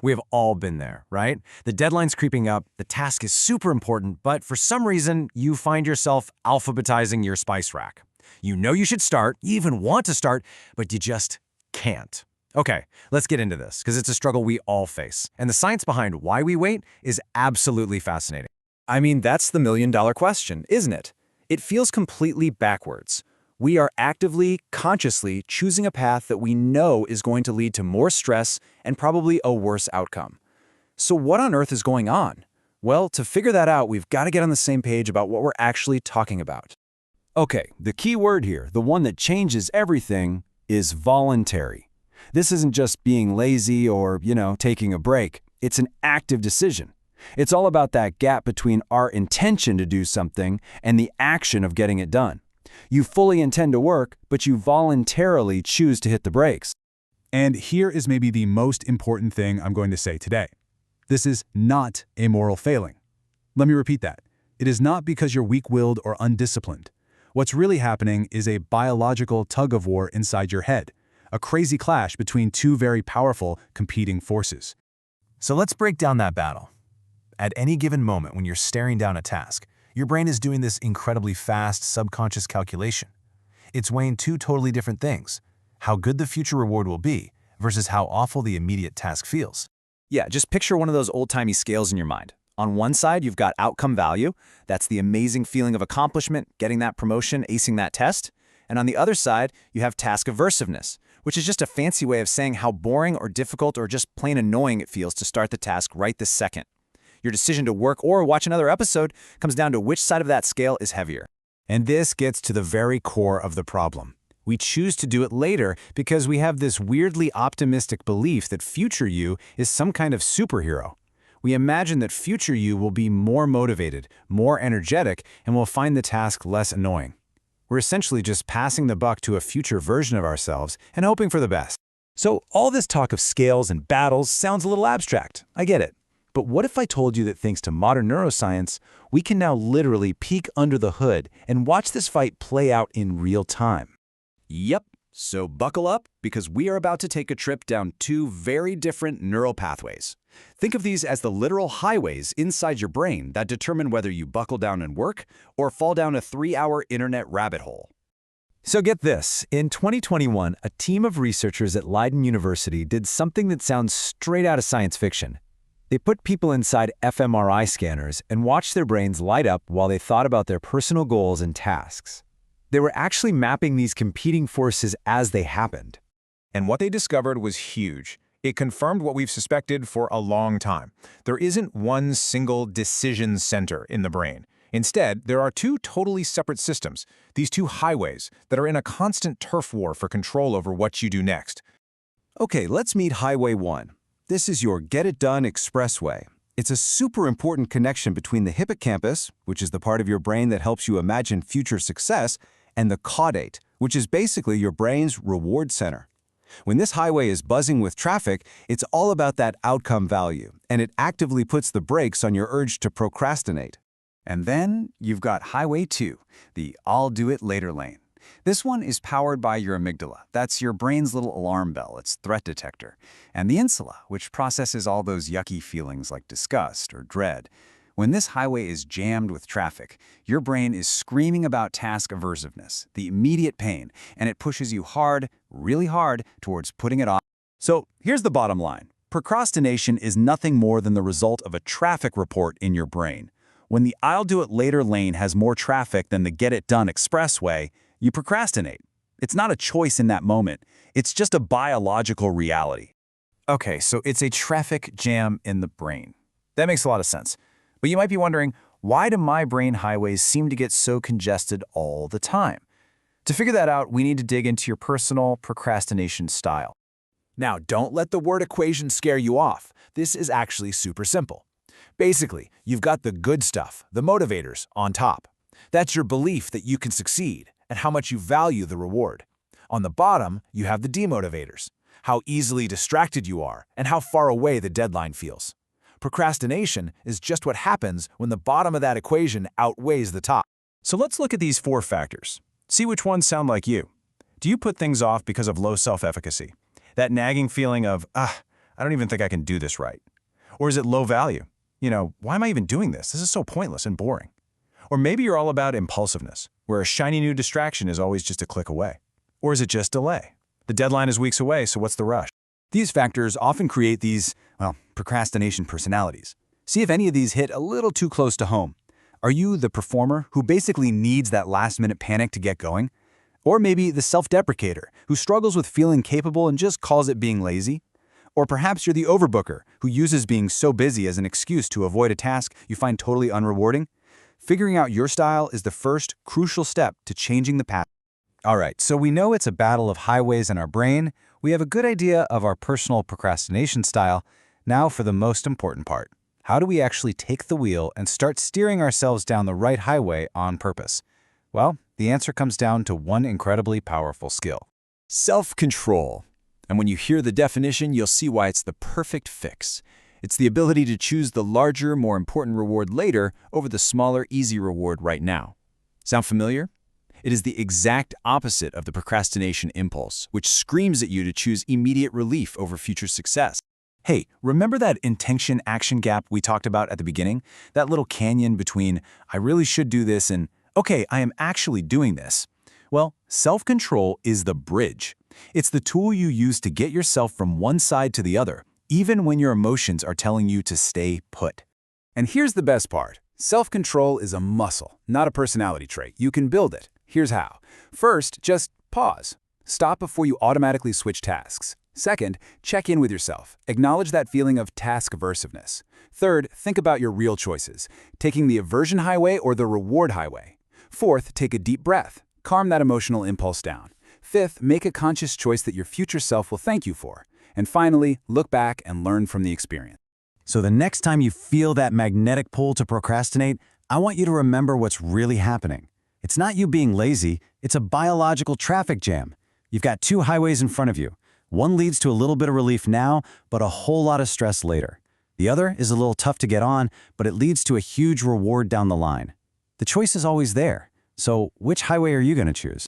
We have all been there, right? The deadline's creeping up, the task is super important, but for some reason, you find yourself alphabetizing your spice rack. You know you should start, you even want to start, but you just can't. Okay, let's get into this, because it's a struggle we all face. And the science behind why we wait is absolutely fascinating. I mean, that's the million-dollar question, isn't it? It feels completely backwards. We are actively, consciously choosing a path that we know is going to lead to more stress and probably a worse outcome. So what on earth is going on? Well, to figure that out, we've got to get on the same page about what we're actually talking about. Okay, the key word here, the one that changes everything, is voluntary. This isn't just being lazy or, taking a break. It's an active decision. It's all about that gap between our intention to do something and the action of getting it done. You fully intend to work, but you voluntarily choose to hit the brakes. And here is maybe the most important thing I'm going to say today. This is not a moral failing. Let me repeat that. It is not because you're weak-willed or undisciplined. What's really happening is a biological tug-of-war inside your head, a crazy clash between two very powerful, competing forces. So let's break down that battle. At any given moment when you're staring down a task, your brain is doing this incredibly fast subconscious calculation. It's weighing two totally different things: how good the future reward will be versus how awful the immediate task feels. Yeah, just picture one of those old-timey scales in your mind. On one side, you've got outcome value. That's the amazing feeling of accomplishment, getting that promotion, acing that test. And on the other side, you have task aversiveness, which is just a fancy way of saying how boring or difficult or just plain annoying it feels to start the task right this second. Your decision to work or watch another episode comes down to which side of that scale is heavier. And this gets to the very core of the problem. We choose to do it later because we have this weirdly optimistic belief that future you is some kind of superhero. We imagine that future you will be more motivated, more energetic, and will find the task less annoying. We're essentially just passing the buck to a future version of ourselves and hoping for the best. So all this talk of scales and battles sounds a little abstract. I get it. But what if I told you that thanks to modern neuroscience, we can now literally peek under the hood and watch this fight play out in real time? Yep, so buckle up because we are about to take a trip down two very different neural pathways. Think of these as the literal highways inside your brain that determine whether you buckle down and work or fall down a 3-hour internet rabbit hole. So get this, in 2021, a team of researchers at Leiden University did something that sounds straight out of science fiction. They put people inside fMRI scanners and watched their brains light up while they thought about their personal goals and tasks. They were actually mapping these competing forces as they happened. And what they discovered was huge. It confirmed what we've suspected for a long time. There isn't one single decision center in the brain. Instead, there are two totally separate systems, these two highways that are in a constant turf war for control over what you do next. Okay, let's meet Highway 1. This is your get-it-done expressway. It's a super important connection between the hippocampus, which is the part of your brain that helps you imagine future success, and the caudate, which is basically your brain's reward center. When this highway is buzzing with traffic, it's all about that outcome value, and it actively puts the brakes on your urge to procrastinate. And then you've got Highway 2, the I'll do it later lane. This one is powered by your amygdala. That's your brain's little alarm bell, its threat detector. And the insula, which processes all those yucky feelings like disgust or dread. When this highway is jammed with traffic, your brain is screaming about task aversiveness, the immediate pain, and it pushes you hard, really hard, towards putting it off. So here's the bottom line. Procrastination is nothing more than the result of a traffic report in your brain. When the I'll do it later lane has more traffic than the get it done expressway, you procrastinate. It's not a choice in that moment. It's just a biological reality. Okay, so it's a traffic jam in the brain. That makes a lot of sense. But you might be wondering, why do my brain highways seem to get so congested all the time? To figure that out, we need to dig into your personal procrastination style. Now, don't let the word equation scare you off. This is actually super simple. Basically, you've got the good stuff, the motivators, on top. That's your belief that you can succeed and how much you value the reward. On the bottom, you have the demotivators, how easily distracted you are and how far away the deadline feels. Procrastination is just what happens when the bottom of that equation outweighs the top. So let's look at these 4 factors. See which ones sound like you. Do you put things off because of low self-efficacy? That nagging feeling of, I don't even think I can do this right. Or is it low value? Why am I even doing this? This is so pointless and boring. Or maybe you're all about impulsiveness, where a shiny new distraction is always just a click away. Or is it just delay? The deadline is weeks away, so what's the rush? These factors often create these, procrastination personalities. See if any of these hit a little too close to home. Are you the performer who basically needs that last-minute panic to get going? Or maybe the self-deprecator who struggles with feeling capable and just calls it being lazy? Or perhaps you're the overbooker who uses being so busy as an excuse to avoid a task you find totally unrewarding? Figuring out your style is the first crucial step to changing the pattern. All right, so we know it's a battle of highways in our brain. We have a good idea of our personal procrastination style. Now for the most important part. How do we actually take the wheel and start steering ourselves down the right highway on purpose? Well, the answer comes down to one incredibly powerful skill: self-control. And when you hear the definition, you'll see why it's the perfect fix. It's the ability to choose the larger, more important reward later over the smaller, easy reward right now. Sound familiar? It is the exact opposite of the procrastination impulse, which screams at you to choose immediate relief over future success. Hey, remember that intention-action gap we talked about at the beginning? That little canyon between, I really should do this, and, okay, I am actually doing this. Well, self-control is the bridge. It's the tool you use to get yourself from one side to the other, even when your emotions are telling you to stay put. And here's the best part. Self-control is a muscle, not a personality trait. You can build it. Here's how. First, just pause. Stop before you automatically switch tasks. Second, check in with yourself. Acknowledge that feeling of task aversiveness. Third, think about your real choices, taking the aversion highway or the reward highway. Fourth, take a deep breath. Calm that emotional impulse down. Fifth, make a conscious choice that your future self will thank you for. And finally, look back and learn from the experience. So the next time you feel that magnetic pull to procrastinate, I want you to remember what's really happening. It's not you being lazy, it's a biological traffic jam. You've got two highways in front of you. One leads to a little bit of relief now, but a whole lot of stress later. The other is a little tough to get on, but it leads to a huge reward down the line. The choice is always there. So which highway are you going to choose?